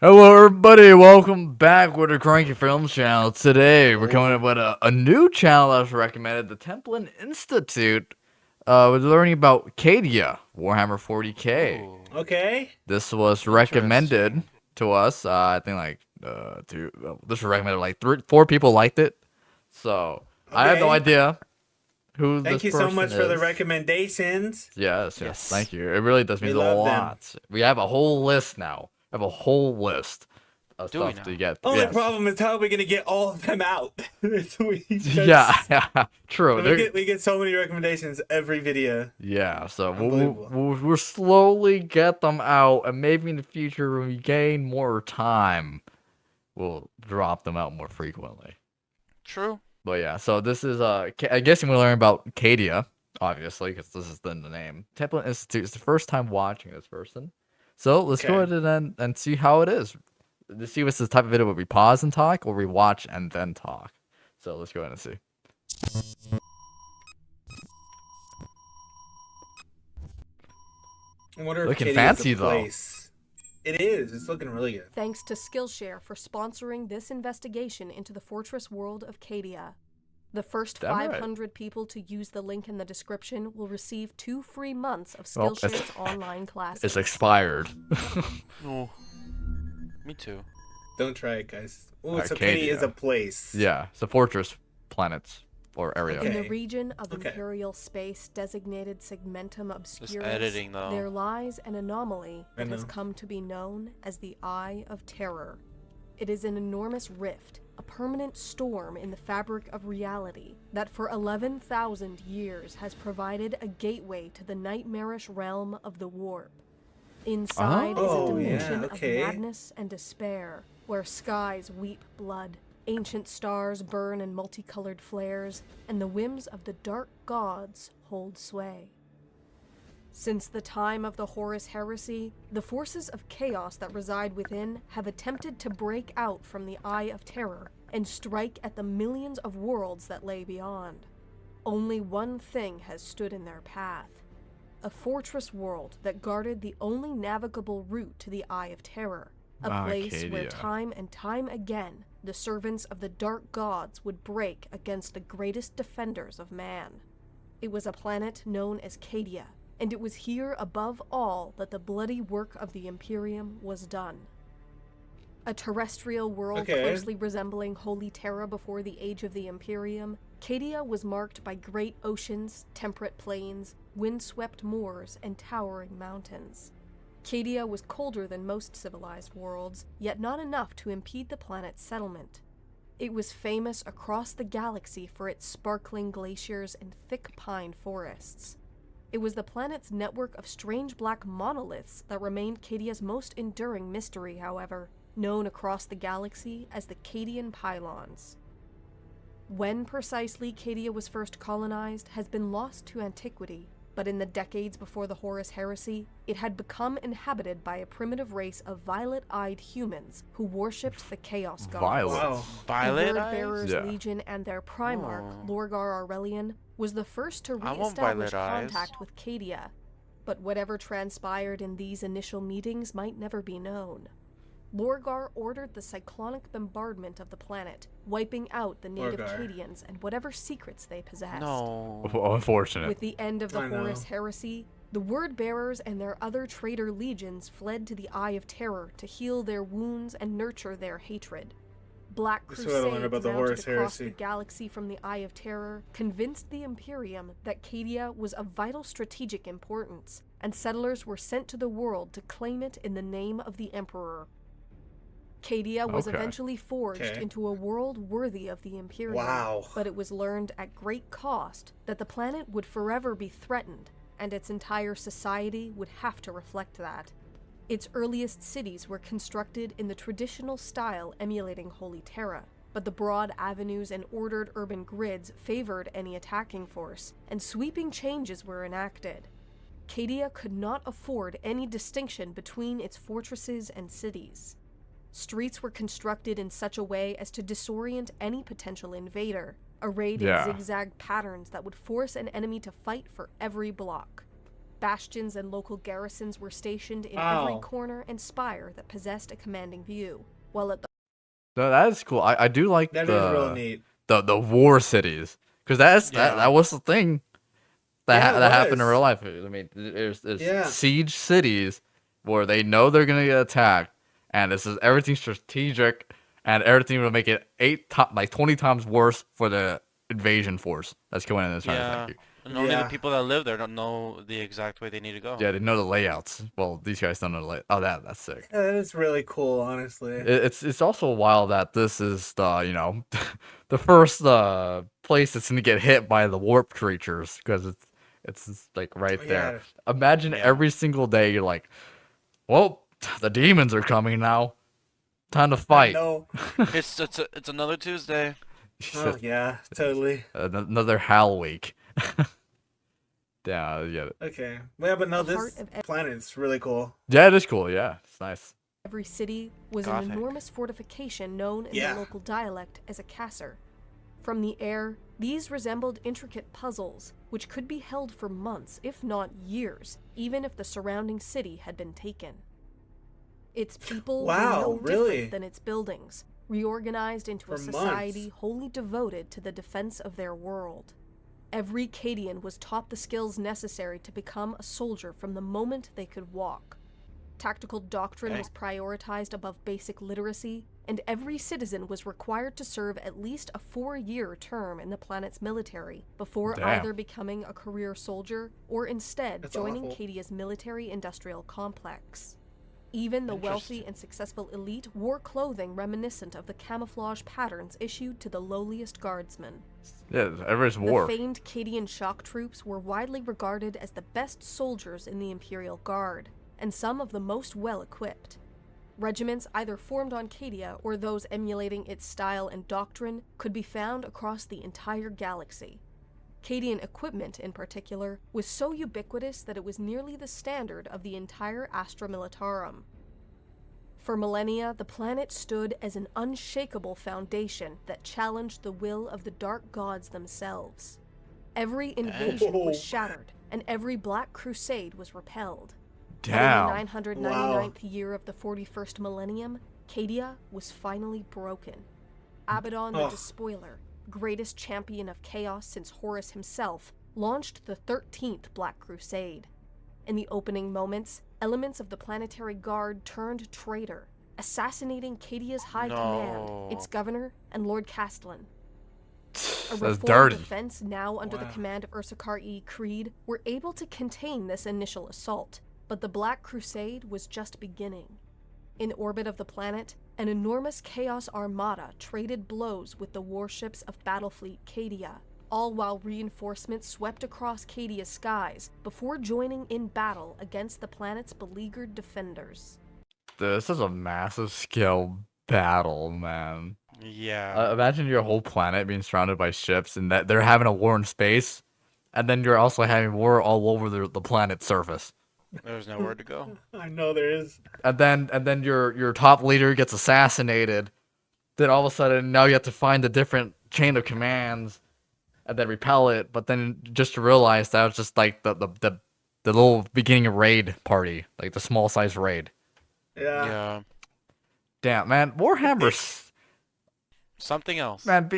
Hello, everybody. Welcome back with the Cranky Films channel. Today, we're coming up with a new channel that was recommended, the Templin Institute. We're learning about Cadia, Warhammer 40k. Ooh, Okay. This was recommended to us. I think this was recommended like four people liked it. So I have no Okay. idea who Thank this you person so much for the is. recommendations. Yes. Thank you. It really does We mean a love them. lot. We have a whole list now. I have a whole list of Do we stuff now? to get. Only Yes. problem is how are we gonna get all of them out? Yeah, true. We get so many recommendations every video. Yeah, so Unbelievable. we'll slowly get them out, and maybe in the future when we gain more time, we'll drop them out more frequently. True. But yeah, so this is I guess we're learning about Cadia, obviously, because this is the name. Template Institute is the first time watching this person, so let's go Okay. ahead and see how it is. To see what's the type of video where we pause and talk, or we watch and then talk. So let's go ahead and see. I wonder if Looking Cadia is fancy, the though. place. It is. It's looking really good. Thanks to Skillshare for sponsoring this investigation into the fortress world of Cadia. The first Damn right. 500 people to use the link in the description will receive 2 free months of Well, Skillshare's online classes. It's expired. No. Me too. Don't try it, guys. Ooh, so Arcadia. Cadia is a place. Yeah, it's a fortress planet or area. In Okay. the region of Okay. Imperial space designated Segmentum Obscurus, editing, though. there lies an anomaly I that has know. come to be known as the Eye of Terror. It is an enormous rift, a permanent storm in the fabric of reality that for 11,000 years has provided a gateway to the nightmarish realm of the warp. Inside is a Oh, dimension yeah, okay. of madness and despair, where skies weep blood, ancient stars burn in multicolored flares, and the whims of the dark gods hold sway. Since the time of the Horus Heresy, the forces of chaos that reside within have attempted to break out from the Eye of Terror and strike at the millions of worlds that lay beyond. Only one thing has stood in their path: a fortress world that guarded the only navigable route to the Eye of Terror, a place where Cadia. time and time again the servants of the dark gods would break against the greatest defenders of man. It was a planet known as Cadia, and it was here above all that the bloody work of the Imperium was done. A terrestrial world Okay. closely resembling Holy Terra before the age of the Imperium, Cadia was marked by great oceans, temperate plains, windswept moors, and towering mountains. Cadia was colder than most civilized worlds, yet not enough to impede the planet's settlement. It was famous across the galaxy for its sparkling glaciers and thick pine forests. It was the planet's network of strange black monoliths that remained Cadia's most enduring mystery, however, known across the galaxy as the Cadian Pylons. When precisely Cadia was first colonized has been lost to antiquity, but in the decades before the Horus Heresy, it had become inhabited by a primitive race of violet-eyed humans who worshipped the Chaos Gods. Violet. Wow. Violet The eyes? Word-Bearers Yeah. Legion and their Primarch, Oh. Lorgar Aurelian, was the first to I want re-establish violet eyes. contact with Cadia, but whatever transpired in these initial meetings might never be known. Lorgar ordered the cyclonic bombardment of the planet, wiping out the native Lorgar. Cadians and whatever secrets they possessed. No. Unfortunate. With the end of the I know. Horus Heresy, the Word-Bearers and their other traitor legions fled to the Eye of Terror to heal their wounds and nurture their hatred. Black This is what I learned Crusades about the mounted Horus across Heresy. the galaxy from the Eye of Terror convinced the Imperium that Cadia was of vital strategic importance, and settlers were sent to the world to claim it in the name of the Emperor. Cadia was Okay. eventually forged Okay. into a world worthy of the Imperium, Wow. but it was learned at great cost that the planet would forever be threatened, and its entire society would have to reflect that. Its earliest cities were constructed in the traditional style emulating Holy Terra, but the broad avenues and ordered urban grids favored any attacking force, and sweeping changes were enacted. Cadia could not afford any distinction between its fortresses and cities. Streets were constructed in such a way as to disorient any potential invader, arrayed Yeah. in zigzag patterns that would force an enemy to fight for every block. Bastions and local garrisons were stationed in Wow. every corner and spire that possessed a commanding view, while at the No, that is cool. I do like That is real neat. the war cities, because that was the thing Yeah, it that happened in was. real life. I mean, there's Yeah. siege cities where they know they're gonna get attacked, and this is everything strategic, and everything will make it 20 times worse for the invasion force that's going in and trying to Yeah. attack you. And only Yeah. the people that live there don't know the exact way they need to go. Yeah, they know the layouts. Well, these guys don't know the layout. Oh, that's sick. Yeah, that is really cool, honestly. It's also wild that this is the the first place that's gonna get hit by the warp creatures, because it's like right there. Yeah. Imagine Yeah. every single day you're like, well, the demons are coming now. Time to fight. No. It's another Tuesday. Oh, yeah, totally. Another Hal week. Yeah, yeah. Okay. Yeah, but no, The heart this of planet's really cool. Yeah, it is cool. Yeah, it's nice. every city was Gothic. an enormous fortification known in Yeah. the local dialect as a casser. From the air, these resembled intricate puzzles, which could be held for months, if not years, even if the surrounding city had been taken. Its people Wow, were no really? different than its buildings, reorganized into For a society wholly devoted to the defense of their world. Every Cadian was taught the skills necessary to become a soldier from the moment they could walk. Tactical doctrine Okay. was prioritized above basic literacy, and every citizen was required to serve at least a 4-year term in the planet's military before Damn. either becoming a career soldier or instead That's joining awful. Cadia's military-industrial complex. Even the wealthy Interesting. and successful elite wore clothing reminiscent of the camouflage patterns issued to the lowliest guardsmen. Yeah, everybody's war. The famed Cadian shock troops were widely regarded as the best soldiers in the Imperial Guard, and some of the most well-equipped. Regiments either formed on Cadia or those emulating its style and doctrine could be found across the entire galaxy. Cadian equipment, in particular, was so ubiquitous that it was nearly the standard of the entire Astra Militarum. For millennia, the planet stood as an unshakable foundation that challenged the will of the dark gods themselves. Every invasion Whoa. was shattered, and every Black Crusade was repelled. But in Damn. the 999th year of the 41st millennium, Cadia was finally broken. Abaddon the Ugh. Despoiler, greatest champion of chaos since Horus himself, launched the 13th Black Crusade. In the opening moments, elements of the Planetary Guard turned traitor, assassinating Cadia's high command, its governor, and Lord Castellan. A That's reformed dirty. defense now under the Wow. command of Ursarkar E. Creed were able to contain this initial assault, but the Black Crusade was just beginning. In orbit of the planet, an enormous Chaos Armada traded blows with the warships of Battlefleet Cadia, all while reinforcements swept across Cadia's skies before joining in battle against the planet's beleaguered defenders. This is a massive scale battle, man. Yeah. Imagine your whole planet being surrounded by ships, and that they're having a war in space, and then you're also having war all over the planet's surface. There's nowhere to go. I know there is. And then your top leader gets assassinated. Then all of a sudden now you have to find a different chain of commands, and then repel it. But then just to realize that was just like the little beginning raid party, like the small size raid. Yeah. Yeah. Damn, man, Warhammer. Something else. Man,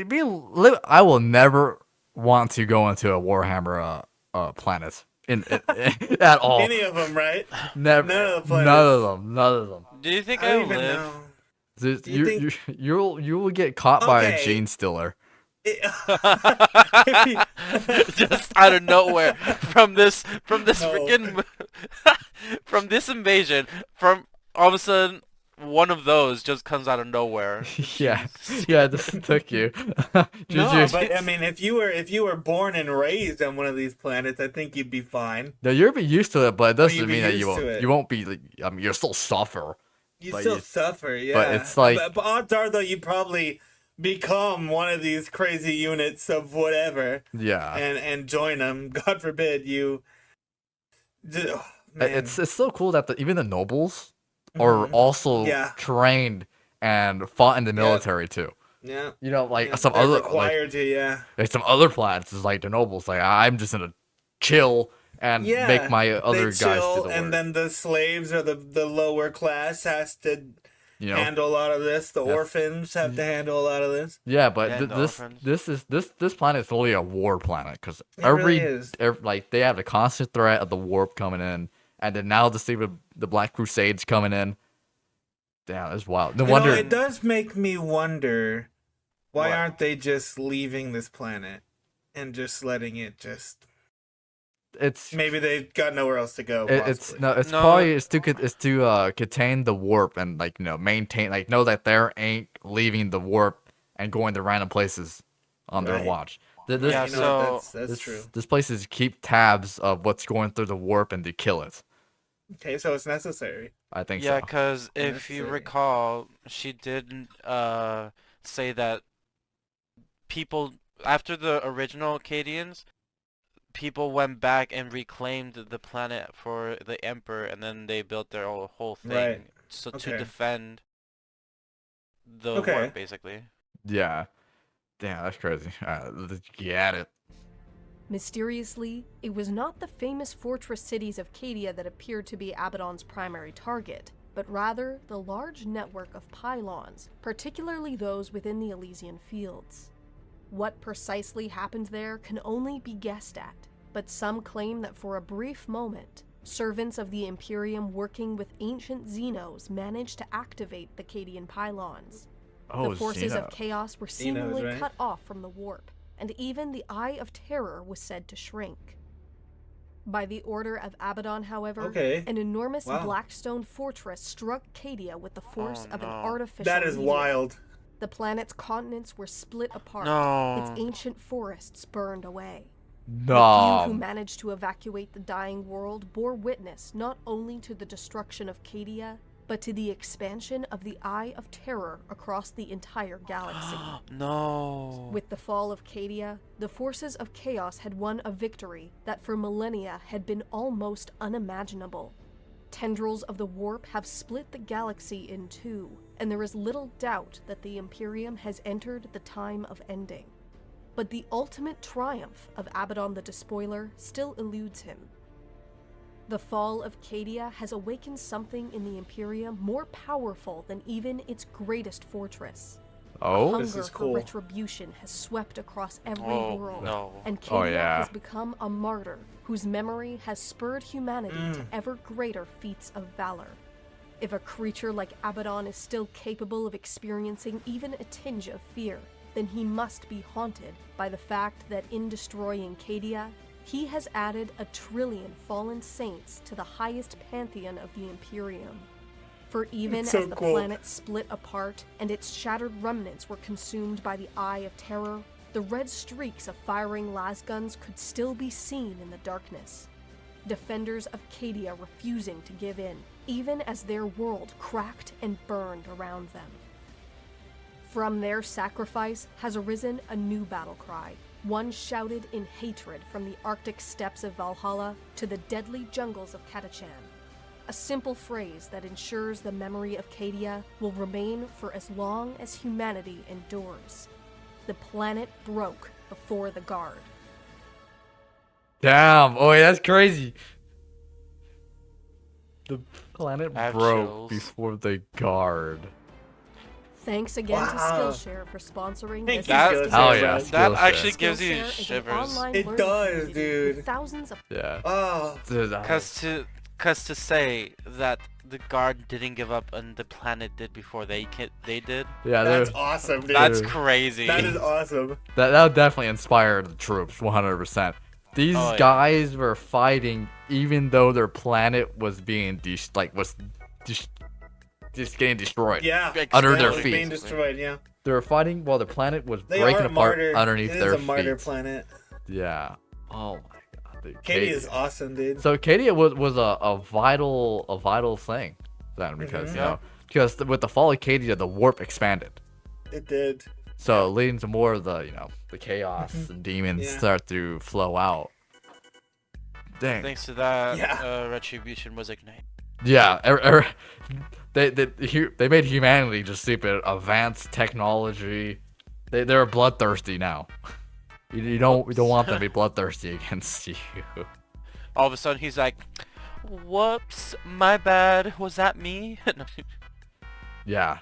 I will never want to go into a Warhammer planet at all. Any of them, right? Never. none of the planets. None of them. Do you think I I don't even live? know. This- Do you you, think- you will get caught by a Okay. gene stealer. Just out of nowhere from this No. freaking from this invasion, from all of a sudden one of those just comes out of nowhere. Yeah, yeah, this took you. No, Juju- but I mean, if you were born and raised on one of these planets, I think you'd be fine. No, you'll be used to it, but it doesn't you'd be mean that used to it. you won't be. Like, I mean, you'll still suffer. You But still you- suffer, yeah. it's like- but odds are though you probably become one of these crazy units of whatever, Yeah, and join them. God forbid you. Oh, man. it's so cool that even the nobles are Mhm. also Yeah. trained and fought in the military too. yeah. You know, like Yeah, some they're other required to, yeah. like some other planets is like the nobles. Like I'm just gonna chill and Yeah, make my they other guys do chill, the and work. then the slaves or the lower class has to You know, handle a lot of this. The That's- orphans have to handle a lot of this. yeah, but Yeah, and the orphans. this planet is literally a war planet because It really is. like they have the constant threat of the warp coming in, and then now the Black Crusades coming in. Damn, that's wild. No You wonder. know, it does make me wonder why What? aren't they just leaving this planet and just letting it just. It's Maybe they've got nowhere else to go. it's possibly. no, it's No. probably it's to contain the warp and like maintain like know that they ain't leaving the warp and going to random places on their Right. watch. Yeah, You know, so- that's true. This places keep tabs of what's going through the warp and to kill it. Okay, so it's necessary. I think Yeah, so. because if you Necessary. recall, she did say that people after the original Cadians, people went back and reclaimed the planet for the Emperor, and then they built their whole thing Right. so to Okay. defend the Okay. warp, basically. Yeah. Damn, that's crazy. Let's get at it. Mysteriously, it was not the famous fortress cities of Cadia that appeared to be Abaddon's primary target, but rather the large network of pylons, particularly those within the Elysian Fields. What precisely happened there can only be guessed at, but some claim that for a brief moment, servants of the Imperium working with ancient Xenos managed to activate the Cadian pylons. Oh, The forces Xeno. of chaos were Xenos, seemingly right? cut off from the warp, and even the Eye of Terror was said to shrink. By the order of Abaddon, however, Okay. an enormous Wow. black stone fortress struck Cadia with the force Oh, of an no. artificial That is meteor. wild. The planet's continents were split apart. No. Its ancient forests burned away. The few who No. managed to evacuate the dying world bore witness not only to the destruction of Cadia, but to the expansion of the Eye of Terror across the entire galaxy. No. With the fall of Cadia, the forces of chaos had won a victory that for millennia had been almost unimaginable. Tendrils of the warp have split the galaxy in two, and there is little doubt that the Imperium has entered the time of ending. But the ultimate triumph of Abaddon the Despoiler still eludes him. The fall of Cadia has awakened something in the Imperium more powerful than even its greatest fortress. Oh. This Hunger is for cool. retribution has swept across every Oh, world, no. and Oh, Cadia yeah. has become a martyr whose memory has spurred humanity to ever greater feats of valor. If a creature like Abaddon is still capable of experiencing even a tinge of fear, then he must be haunted by the fact that in destroying Cadia, he has added 1 trillion fallen saints to the highest pantheon of the Imperium. For even So as the cool. planet split apart and its shattered remnants were consumed by the Eye of Terror, the red streaks of firing lasguns could still be seen in the darkness. Defenders of Cadia refusing to give in, even as their world cracked and burned around them. From their sacrifice has arisen a new battle cry, one shouted in hatred from the Arctic steppes of Valhalla to the deadly jungles of Catachan. A simple phrase that ensures the memory of Cadia will remain for as long as humanity endures. The planet broke before the guard. Damn. Oh, yeah, that's crazy. The planet I have broke chills. before the guard. Thanks again to Wow. Skillshare for sponsoring Thank this you, That- Skillshare, Oh, yeah. man. That Skillshare. actually gives you Skillshare is an shivers. online It learning does, community dude. with thousands of Yeah. Oh, Dude, Cause to say that the guard didn't give up and the planet did before they did, yeah, that's dude, awesome, dude. that's crazy. That is awesome. that would definitely inspire the troops 100%. These Oh, yeah. guys were fighting even though their planet was being just getting destroyed. Yeah. Under yeah, their it was feet. being destroyed, yeah. They were fighting while the planet was They breaking are a apart martyr. underneath It their is a martyr feet. planet. Yeah. Oh my god, dude. Katie is awesome, dude. So Cadia was a vital thing then because Mhm. you know because with the fall of Cadia the warp expanded. It did. So leading to more of the the chaos and demons Yeah. start to flow out. Dang. Thanks to that, Yeah. retribution was ignited. Yeah. They made humanity just stupid. Advanced technology. They're bloodthirsty now. You don't want them to be bloodthirsty against you. all of a sudden he's like, "Whoops, my bad. Was that me?" Yeah.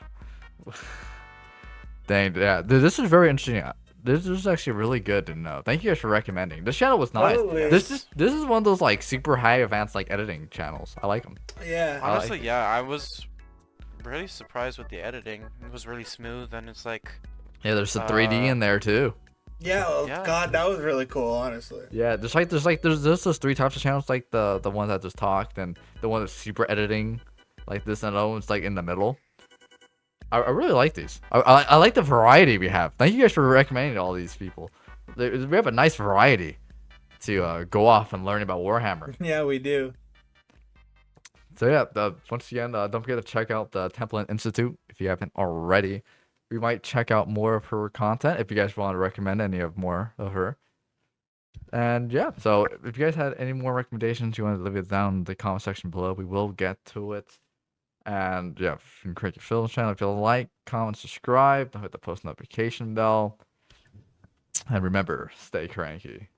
Dang, yeah. This is very interesting. This is actually really good to know. Thank you guys for recommending. This channel was nice. Totally. This is one of those like super high advanced like editing channels. I like them. Yeah. Honestly, yeah, I was really surprised with the editing. It was really smooth, and it's like, Yeah, there's a 3D in there too. Yeah, oh, Yeah. God, that was really cool, honestly. Yeah, there's those three types of channels, like the one that just talked, and the one that's super editing, like this, and the other one's like in the middle. I really like these. I like the variety we have. Thank you guys for recommending all these people. We have a nice variety to go off and learn about Warhammer. Yeah, we do. So yeah, once again, don't forget to check out the Temple Institute if you haven't already. We might check out more of her content if you guys want to recommend any of more of her. And yeah, so if you guys had any more recommendations, you want to leave it down in the comment section below. We will get to it. And yeah, if you can create your film channel, if you like, comment, subscribe, don't hit the post notification bell. And remember, stay cranky.